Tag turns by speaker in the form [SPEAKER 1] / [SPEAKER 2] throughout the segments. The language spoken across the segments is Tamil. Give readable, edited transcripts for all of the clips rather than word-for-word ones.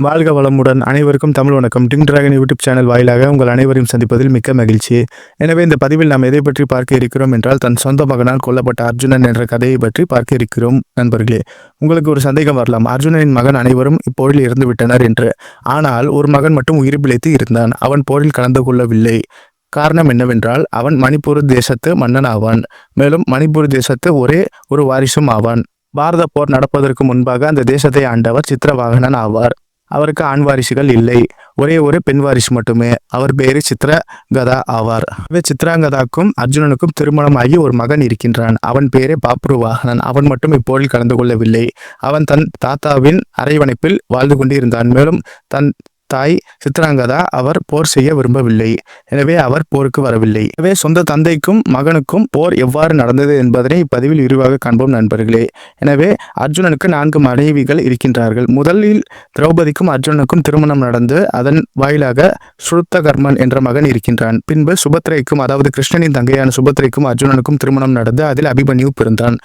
[SPEAKER 1] வாழ்க வளமுடன். அனைவருக்கும் தமிழ் வணக்கம். டிங் டிராகன் யூடியூப் சேனல் வாயிலாக உங்கள் அனைவரையும் சந்திப்பதில் மிக்க மகிழ்ச்சி. எனவே இந்த பதிவில் நாம் எதை பற்றி பார்க்க இருக்கிறோம் என்றால், தன் சொந்த மகனால் கொல்லப்பட்ட அர்ஜுனன் என்ற கதையை பற்றி பார்க்க இருக்கிறோம். நண்பர்களே, உங்களுக்கு ஒரு சந்தேகம் வரலாம், அர்ஜுனனின் மகன் அனைவரும் இப்போரில் இறந்து விட்டனர் என்று. ஆனால் ஒரு மகன் மட்டும் உயிர் பிழைத்து இருந்தான். அவன் போரில் கலந்து கொள்ளவில்லை. காரணம் என்னவென்றால், அவன் மணிப்பூர் தேசத்து மன்னன் ஆவான். மேலும் மணிப்பூர் தேசத்து ஒரே ஒரு வாரிசும் ஆவான். பாரத போர் நடப்பதற்கு முன்பாக அந்த தேசத்தை ஆண்டவர் சித்திரவாகனன் ஆவார். அவருக்கு ஆண் வாரிசுகள் இல்லை, ஒரே ஒரு பெண் வாரிசு மட்டுமே. அவர் பேரு சித்ரகதா ஆவார். சித்ராங்கதாக்கும் அர்ஜுனனுக்கும் திருமணமாகி ஒரு மகன் இருக்கின்றான். அவன் பேரே பாப்ருவாகனன். அவன் மட்டும் இப்போரில் கலந்து கொள்ளவில்லை. அவன் தன் தாத்தாவின் அரவணைப்பில் வாழ்ந்து கொண்டிருந்தான். மேலும் தன் தாய் சித்ராங்கதா அவர் போர் செய்ய விரும்பவில்லை. எனவே அவர் போருக்கு வரவில்லை. எனவே சொந்த தந்தைக்கும் மகனுக்கும் போர் எவ்வாறு நடந்தது என்பதனை இப்பதிவில் விரிவாக காண்போம் நண்பர்களே. எனவே அர்ஜுனனுக்கு 4 மனைவிகள் இருக்கின்றார்கள். முதலில் திரௌபதிக்கும் அர்ஜுனனுக்கும் திருமணம் நடந்து அதன் வாயிலாக ஸ்ருத்தகர்மன் என்ற மகன் இருக்கின்றான். பின்பு சுபத்ரைக்கும், அதாவது கிருஷ்ணனின் தங்கையான சுபத்ரைக்கும் அர்ஜுனனுக்கும் திருமணம் நடந்து அதில் அபிமன்யு பிறந்தான்.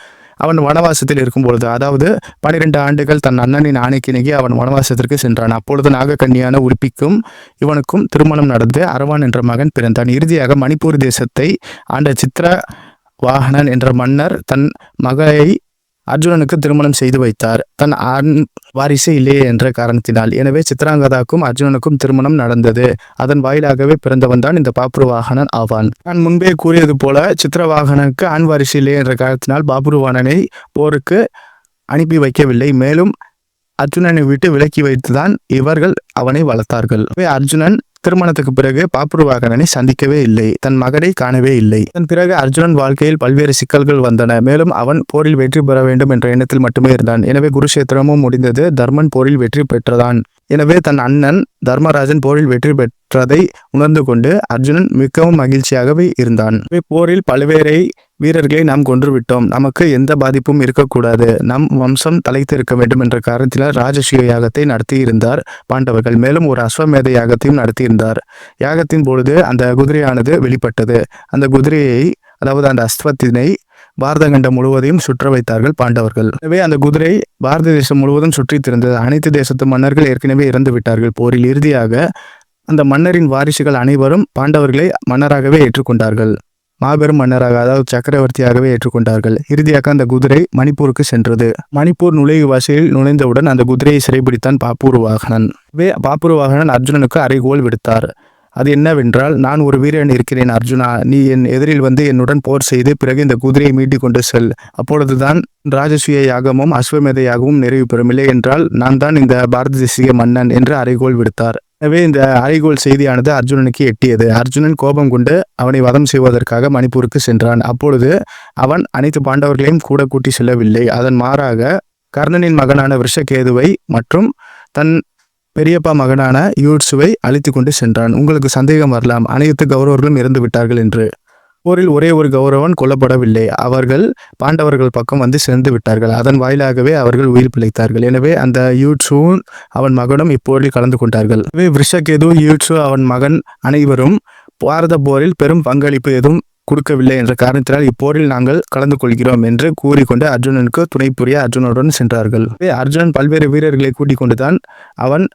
[SPEAKER 1] அவன் வனவாசத்தில் இருக்கும் பொழுது, அதாவது 12 ஆண்டுகள் தன் அண்ணனின் ஆணைக்கிணங்கி அவன் வனவாசத்திற்கு சென்றான். அப்பொழுது நாகக்கன்னியான உறுப்பிக்கும் இவனுக்கும் திருமணம் நடந்து அரவான் என்ற மகன் பிறந்தான். இறுதியாக மணிப்பூர் தேசத்தை ஆண்ட சித்ரவாகனன் என்ற மன்னர் தன் மகளை அர்ஜுனனுக்கு திருமணம் செய்து வைத்தார், தன் ஆண் வாரிசு இல்லையே என்ற காரணத்தினால். எனவே சித்ராங்கதாக்கும் அர்ஜுனனுக்கும் திருமணம் நடந்தது. அதன் வாயிலாகவே பிறந்தவன் தான் இந்த பாப்ருவாகனன் ஆவான். நான் முன்பே கூறியது போல, சித்ரவாகனுக்கு ஆண் வாரிசு இல்லை என்ற காரணத்தினால் பாப்ருவாகனனை போருக்கு அனுப்பி வைக்கவில்லை. மேலும் அர்ஜுனனை விட்டு விலக்கி வைத்துதான் இவர்கள் அவனை வளர்த்தார்கள். அர்ஜுனன் திருமணத்துக்கு பிறகு பாப்ருவாகனனை சந்திக்கவே இல்லை, தன் மகனை காணவே இல்லை. அதன் பிறகு அர்ஜுனன் வாழ்க்கையில் பல்வேறு சிக்கல்கள் வந்தன. மேலும் அவன் போரில் வெற்றி பெற வேண்டும் என்ற எண்ணத்தில் மட்டுமே இருந்தான். எனவே குருஷேத்திரமும் முடிந்தது. தர்மன் போரில் வெற்றி பெற்றதான். எனவே தன் அண்ணன் தர்மராஜன் போரில் வெற்றி பெற்றதை உணர்ந்து கொண்டு அர்ஜுனன் மிகவும் மகிழ்ச்சியாகவே இருந்தான். போரில் பல்வேறு வீரர்களை நாம் கொன்றுவிட்டோம், நமக்கு எந்த பாதிப்பும் இருக்கக்கூடாது, நம் வம்சம் தலைத்து இருக்க வேண்டும் என்ற காரணத்தினால் ராஜசூய யாகத்தை நடத்தியிருந்தார் பாண்டவர்கள். மேலும் ஒரு அஸ்வமேத யாகத்தையும் நடத்தியிருந்தார். யாகத்தின் பொழுது அந்த குதிரையானது வெளிப்பட்டது. அந்த குதிரையை, அதாவது அந்த அஸ்வத்தினை பாரத கண்டம் முழுவதையும் சுற்ற வைத்தார்கள் பாண்டவர்கள். எனவே அந்த குதிரை பாரத தேசம் முழுவதும் சுற்றித் திரிந்தது. அனைத்து தேசத்து மன்னர்கள் ஏற்கனவே இறந்து விட்டார்கள் போரில். இறுதியாக அந்த மன்னரின் வாரிசுகள் அனைவரும் பாண்டவர்களை மன்னராகவே ஏற்றுக்கொண்டார்கள். மாபெரும் மன்னராக, அதாவது சக்கரவர்த்தியாகவே ஏற்றுக்கொண்டார்கள். இறுதியாக அந்த குதிரை மணிப்பூருக்கு சென்றது. மணிப்பூர் நுழைவு வாசலில் நுழைந்தவுடன் அந்த குதிரையை சிறைபிடித்தான் பாப்ருவாகனன். பாப்ருவாகனன் அர்ஜுனனுக்கு அறைகோல் விடுத்தார். அது என்னவென்றால், நான் ஒரு வீரன் இருக்கிறேன் அர்ஜுனா, நீ என் எதிரில் வந்து என்னுடன் போர் செய்து பிறகு இந்த குதிரையை மீட்டி கொண்டு செல். அப்பொழுதுதான் ராஜசூய யாகமும் அஸ்வமேத யாகமும் நிறைவு பெறும். இல்லை என்றால் நான் தான் இந்த பாரத தேசிய மன்னன் என்று அறைகோல் விடுத்தார். எனவே இந்த அறைகோல் செய்தியானது அர்ஜுனனுக்கு எட்டியது. அர்ஜுனன் கோபம் கொண்டு அவனை வதம் செய்வதற்காக மணிப்பூருக்கு சென்றான். அப்பொழுது அவன் அனைத்து பாண்டவர்களையும் கூட கூட்டி செல்லவில்லை. அதன் மாறாக கர்ணனின் மகனான விருஷகேதுவை மற்றும் தன் பெரியப்பா மகனான யூட்சுவை அழைத்து கொண்டு சென்றான். உங்களுக்கு சந்தேகம் வரலாம், அனைத்து கௌரவர்களும் இறந்து விட்டார்கள் என்று. போரில் ஒரே ஒரு கௌரவன் கொல்லப்படவில்லை. அவர்கள் பாண்டவர்கள் பக்கம் வந்து சேர்ந்து விட்டார்கள். அதன் வாயிலாகவே அவர்கள் உயிர் பிழைத்தார்கள். எனவே அந்த யூட்சுவும் அவன் மகனும் இப்போரில் கலந்து கொண்டார்கள். எனவே விருஷகேது, யூட்சு, அவன் மகன் அனைவரும் பாரத போரில் பெரும் பங்களிப்பு எதுவும் கொடுக்கவில்லை என்ற காரணத்தினால் இப்போரில் நாங்கள் கலந்து கொள்கிறோம் என்று கூறிக்கொண்டு அர்ஜுனனுக்கு துணை புரிய அர்ஜுனுடன் சென்றார்கள். அர்ஜுனன் பல்வேறு வீரர்களை கூட்டிக் கொண்டுதான் அவன்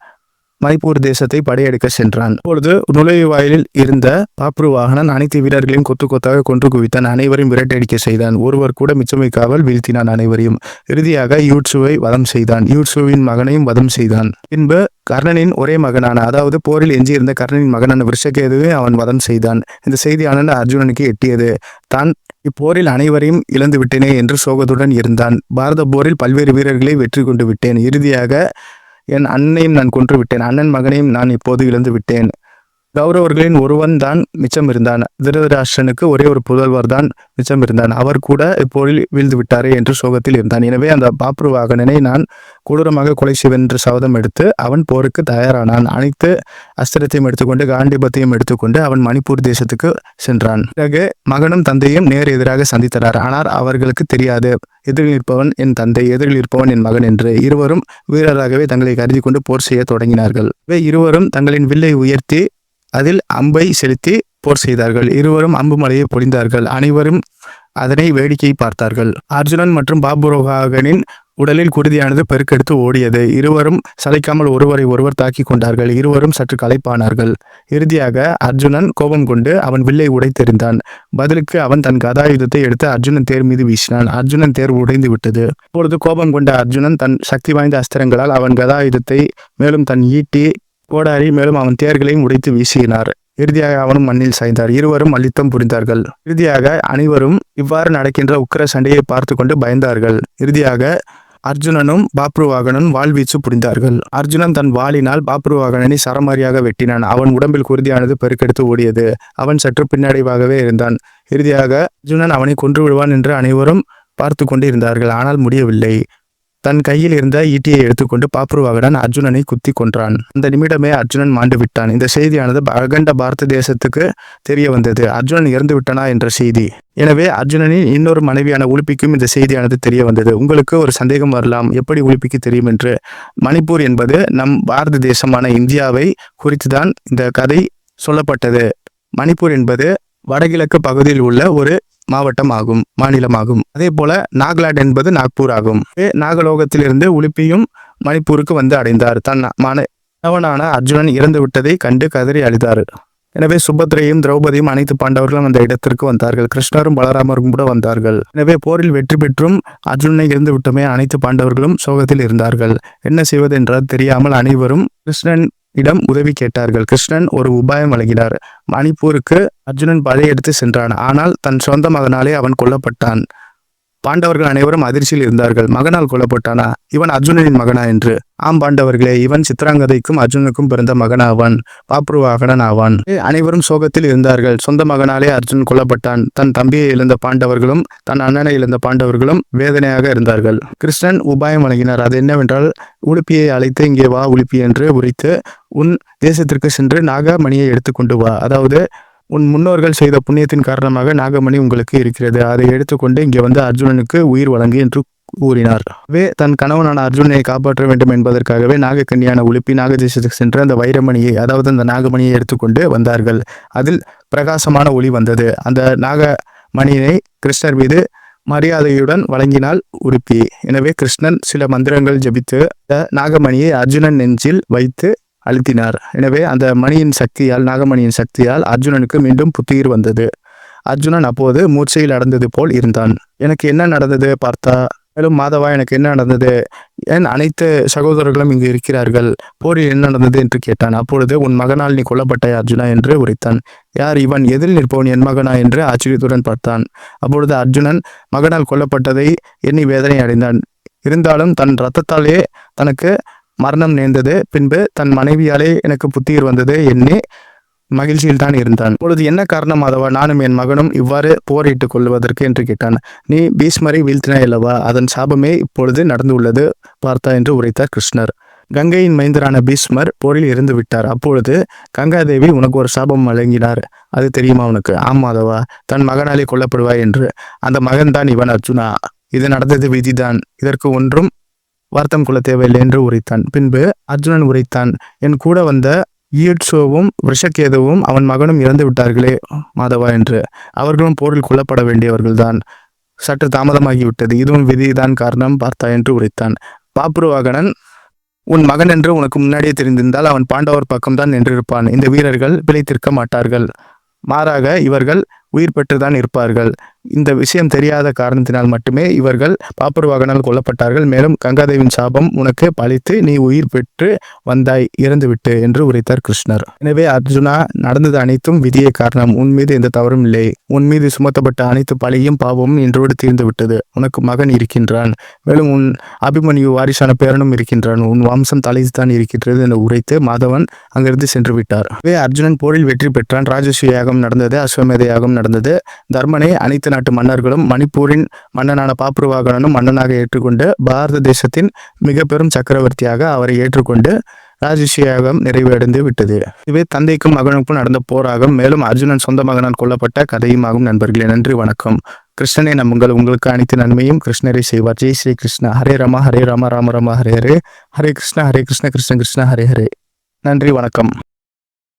[SPEAKER 1] மணிப்பூர் தேசத்தை படையெடுக்க சென்றான். அப்பொழுது நுழைவு வாயிலில் இருந்த பாப்ருவாகனன் அனைத்து வீரர்களையும் கொத்து கொத்தாக கொன்று குவித்தான். அனைவரையும் விரட்டடிக்க செய்தான். ஒருவர் கூட மிச்சம் வைக்காமல் வீழ்த்தினான் அனைவரையும். இறுதியாக யூட்சுவை வதம் செய்தான். யூட்சுவின் மகனையும் வதம் செய்தான். பின்பு கர்ணனின் ஒரே மகனான, அதாவது போரில் எஞ்சியிருந்த கர்ணனின் மகனான விருஷகேதுவை அவன் வதம் செய்தான். இந்த செய்தியானது அர்ஜுனனுக்கு எட்டியது. தான் இப்போரில் அனைவரையும் இழந்து விட்டேனே என்று சோகத்துடன் இருந்தான். பாரத போரில் பல்வேறு வீரர்களை வெற்றி கொண்டு விட்டேன். இறுதியாக என் அண்ணையும் நான் கொன்று விட்டேன். அண்ணன் மகனையும் நான் இப்போது இழந்து விட்டேன். கௌரவர்களின் ஒருவன் தான் மிச்சம் இருந்தான். திருதராஷ்டிரனுக்கு ஒரே ஒரு புதல்வர் தான் மிச்சம் இருந்தான். அவர் கூட இப்போரில் வீழ்ந்து விட்டாரே என்று சோகத்தில் இருந்தான். எனவே அந்த பாப்ருவாகனனை நான் கொடூரமாக கொலை செய்வேன் என்று சபதம் எடுத்து அவன் போருக்கு தயாரானான். அனைத்து அஸ்திரத்தையும் எடுத்துக்கொண்டு காண்டிபத்தையும் எடுத்துக்கொண்டு அவன் மணிப்பூர் தேசத்துக்கு சென்றான். பிறகு மகனும் தந்தையும் நேர் எதிராக சந்தித்தனர். ஆனால் அவர்களுக்கு தெரியாது, எதிரில் இருப்பவன் என் தந்தை, எதிரில் இருப்பவன் என் மகன் என்று. இருவரும் வீரராகவே தங்களை கருதி கொண்டு போர் செய்ய தொடங்கினார்கள். இருவரும் தங்களின் வில்லை உயர்த்தி அதில் அம்பை செலுத்தி போர் செய்தார்கள். இருவரும் அம்பு மலையை பொழிந்தார்கள். அனைவரும் அதனை வேடிக்கை பார்த்தார்கள். அர்ஜுனன் மற்றும் பாபுரோகாகனின் உடலில் குருதியானது பெருக்கெடுத்து ஓடியது. இருவரும் சளைக்காமல் ஒருவரை ஒருவர் தாக்கிக் கொண்டார்கள். இருவரும் சற்று களைப்பானார்கள். இறுதியாக அர்ஜுனன் கோபம் கொண்டு அவன் வில்லை உடைத்தெறிந்தான். பதிலுக்கு அவன் தன் கதாயுதத்தை எடுத்து அர்ஜுனன் தேர் மீது வீசினான். அர்ஜுனன் தேர் உடைந்து விட்டது. அப்பொழுது கோபம் கொண்ட அர்ஜுனன் தன் சக்தி வாய்ந்த அஸ்திரங்களால் அவன் கதாயுதத்தை மேலும் தன் ஈட்டி கோடாரி மேலும் அவன் தேர்களையும் உடைத்து வீசினார். இறுதியாக அவனும் மண்ணில் சாய்ந்தார். இருவரும் மல்யுத்தம் புரிந்தார்கள். இறுதியாக அனைவரும் இவ்வாறு நடக்கின்ற உக்கிர சண்டையை பார்த்து கொண்டு பயந்தார்கள். இறுதியாக அர்ஜுனனும் பாப்ருவாகனும் வாழ்வீச்சு புரிந்தார்கள். அர்ஜுனன் தன் வாளினால் பாப்ருவாகனனை சரமாரியாக வெட்டினான். அவன் உடம்பில் குருதியானது பெருக்கெடுத்து ஓடியது. அவன் சற்று பின்னடைவாகவே இருந்தான். இறுதியாக அர்ஜுனன் அவனை கொன்று விடுவான் என்று அனைவரும் பார்த்து கொண்டு இருந்தார்கள். ஆனால் முடியவில்லை. தன் கையில் இருந்த ஈட்டியை எடுத்துக்கொண்டு பாப்ருவாகனன் அர்ஜுனனை குத்தி கொன்றான். அந்த நிமிடமே அர்ஜுனன் மாண்டு விட்டான். இந்த செய்தியானது அகண்ட பாரத தேசத்துக்கு தெரிய வந்தது. அர்ஜுனன் இறந்து விட்டனா என்ற செய்தி. எனவே அர்ஜுனனின் இன்னொரு மனைவியான உலுப்பிக்கும் இந்த செய்தியானது தெரிய வந்தது. உங்களுக்கு ஒரு சந்தேகம் வரலாம், எப்படி உலுப்பிக்கு தெரியும் என்று. மணிப்பூர் என்பது நம் பாரத தேசமான இந்தியாவை குறித்துதான் இந்த கதை சொல்லப்பட்டது. மணிப்பூர் என்பது வடகிழக்கு பகுதியில் உள்ள ஒரு மாநிலமாகும். அதே போல நாகாலாந்து என்பது நாக்பூர் ஆகும். நாகலோகத்திலிருந்து உலுப்பியும் மணிப்பூருக்கு வந்து அடைந்தார். தன் மனவனான அர்ஜுனன் இறந்து விட்டதை கண்டு கதறி அழுதார். எனவே சுபத்ரையும் திரௌபதியும் அனைத்து பாண்டவர்களும் அந்த இடத்திற்கு வந்தார்கள். கிருஷ்ணரும் பலராமரும் கூட வந்தார்கள். எனவே போரில் வெற்றி பெற்றும் அர்ஜுனனை இறந்து விட்டுமே அனைத்து பாண்டவர்களும் சோகத்தில் இருந்தார்கள். என்ன செய்வது என்றால் தெரியாமல் அனைவரும் கிருஷ்ணன் இடம் உதவி கேட்டார்கள். கிருஷ்ணன் ஒரு உபாயம் வழங்கினார். மணிப்பூருக்கு அர்ஜுனன் படையெடுத்து சென்றான். ஆனால் தன் சொந்த மகனாலே அவன் கொல்லப்பட்டான். பாண்டவர்கள் அனைவரும் அதிர்ச்சியில் இருந்தார்கள். மகனால் கொல்லப்பட்டானா? இவன் அர்ஜுனனின் மகனா என்று. ஆம் பாண்டவர்களே, இவன் சித்ராங்கதைக்கும் அர்ஜுனுக்கும் பிறந்த மகனாவான். பாப்ருவாகனன் ஆவான். அனைவரும் சோகத்தில் இருந்தார்கள். சொந்த மகனாலே அர்ஜுன் கொல்லப்பட்டான். தன் தம்பியை இழந்த பாண்டவர்களும் தன் அண்ணனை இழந்த பாண்டவர்களும் வேதனையாக இருந்தார்கள். கிருஷ்ணன் உபாயம் வழங்கினார். அது என்னவென்றால், உலுப்பியை அழைத்து இங்கே வா உலுப்பி என்று உரைத்து உன் தேசத்திற்கு சென்று நாகமணியை எடுத்து கொண்டு வா. அதாவது உன் முன்னோர்கள் செய்த புண்ணியத்தின் காரணமாக நாகமணி உங்களுக்கு இருக்கிறது. அதை எடுத்துக்கொண்டு இங்கே வந்து அர்ஜுனனுக்கு உயிர் வழங்கு என்று கூறினார். தன் கணவனான அர்ஜுனனை காப்பாற்ற வேண்டும் என்பதற்காகவே நாகக்கன்னியான உலுப்பி நாகதேசத்துக்கு சென்று அந்த வைரமணியை, அதாவது அந்த நாகமணியை எடுத்துக்கொண்டு வந்தார்கள். அதில் பிரகாசமான ஒளி வந்தது. அந்த நாகமணியை கிருஷ்ணர் மீது மரியாதையுடன் வழங்கினாள் உலுப்பி. எனவே கிருஷ்ணன் சில மந்திரங்கள் ஜபித்து நாகமணியை அர்ஜுனன் நெஞ்சில் வைத்து அழுத்தினார். எனவே அந்த நாகமணியின் சக்தியால் அர்ஜுனனுக்கு மீண்டும் புத்துயிர் வந்தது. அர்ஜுனன் அப்போது மூர்ச்சையில் அடர்ந்தது போல் இருந்தான். எனக்கு என்ன நடந்தது பார்த்தா? மேலும் மாதவா, எனக்கு என்ன நடந்தது? ஏன் அனைத்து சகோதரர்களும் இங்கு இருக்கிறார்கள்? போரில் என்ன நடந்தது என்று கேட்டான். அப்பொழுது உன் மகனால் நீ கொல்லப்பட்டாய் அர்ஜுனா என்று உரைத்தான். யார் இவன்? எதில் நிற்பவன் என் மகனா என்று ஆச்சரியத்துடன் பார்த்தான். அப்பொழுது அர்ஜுனன் மகனால் கொல்லப்பட்டதை எண்ணி வேதனை அடைந்தான். இருந்தாலும் தன் இரத்தத்தாலே தனக்கு மரணம் நேர்ந்தது. பின்பு தன் மனைவியாலே எனக்கு புத்துயிர் வந்தது எண்ணி மகிழ்ச்சியில் தான் இருந்தான். இப்பொழுது என்ன காரணம் மாதவா, நானும் என் மகனும் இவ்வாறு போரிட்டுக் கொள்வதற்கு என்று கேட்டான். நீ பீஷ்மரை வீழ்த்தினாய் அல்லவா? அதன் சாபமே இப்பொழுது நடந்து உள்ளது பார்த்தா என்று உரைத்தார் கிருஷ்ணர். கங்கையின் மைந்தரான பீஷ்மர் போரில் இறந்து விட்டார். அப்பொழுது கங்காதேவி உனக்கு ஒரு சாபம் வழங்கினார். அது தெரியுமா உனக்கு? ஆம் மாதவா, தன் மகனாலே கொல்லப்படுவாய் என்று. அந்த மகன் தான் இவன் அர்ஜுனா. இது நடந்தது விதிதான். இதற்கு ஒன்றும் வருத்தம் கொள்ள தேவையில்லை என்று உரைத்தான். பின்பு அர்ஜுனன் உரைத்தான், என் கூட வந்த ஈட்சோவும் விஷகேதுவும் அவன் மகனும் இறந்து விட்டார்களே மாதவா என்று. அவர்களும் போரில் கொல்லப்பட வேண்டியவர்கள்தான். சற்று தாமதமாகிவிட்டது. இதுவும் விதிதான் காரணம் பார்த்தா என்று உரைத்தான். பாப்ருவாகனன் உன் மகன் என்று உனக்கு முன்னாடியே தெரிந்திருந்தால் அவன் பாண்டவர் பக்கம்தான் நின்றிருப்பான். இந்த வீரர்கள் பிழைத்திருக்க மாட்டார்கள். மாறாக இவர்கள் உயிர் பெற்றுதான் இருப்பார்கள். இந்த விஷயம் தெரியாத காரணத்தினால் மட்டுமே இவர்கள் பாப்ருவாகனால் கொல்லப்பட்டார்கள். மேலும் கங்காதேவின் சாபம் உனக்கு பழித்து நீ உயிர் பெற்று வந்தாய் இறந்துவிட்டு என்று உரைத்தார் கிருஷ்ணர். எனவே அர்ஜுனா, நடந்தது அனைத்தும் விதியே காரணம். உன் மீது எந்த தவறும் இல்லை. உன் மீது சுமத்தப்பட்ட அனைத்து பழியும் பாவமும் இன்றோடு தீர்ந்து விட்டது. உனக்கு மகன் இருக்கின்றான். மேலும் உன் அபிமன்யு வாரிசான பேரனும் இருக்கின்றான். உன் வம்சம் தலைதான் இருக்கின்றது என்று உரைத்து மாதவன் அங்கிருந்து சென்று விட்டார். அர்ஜுனன் போரில் வெற்றி பெற்றான். ராஜசூய யாகம் நடந்தது. அஸ்வமேத யாகம் நடந்தது. தர்மனை அனைத்து நாட்டு மன்னர்களும் மணிப்பூரின் மன்னனான பாப்ருவாகனனும் மன்னனாக ஏற்றுக்கொண்டு பாரத தேசத்தின் மிக பெரும் சக்கரவர்த்தியாக அவரை ஏற்றுக்கொண்டு ராஜசூயம் நிறைவடைந்து விட்டது. இதுவே தந்தைக்கும் மகனுக்கும் நடந்த போராகும். மேலும் அர்ஜுனன் சொந்த மகனால் கொல்லப்பட்ட கதையும் ஆகும். நண்பர்களே, நன்றி, வணக்கம். கிருஷ்ணனை நம்புங்கள், உங்களுக்கு அனைத்து நன்மையும் கிருஷ்ணரை செய்வார். ஜெய் ஸ்ரீ கிருஷ்ணா. ஹரே ராமா ஹரே ராமா ராம ராமா ஹரே ஹரே. ஹரே கிருஷ்ணா கிருஷ்ண கிருஷ்ண ஹரே ஹரே. நன்றி, வணக்கம்.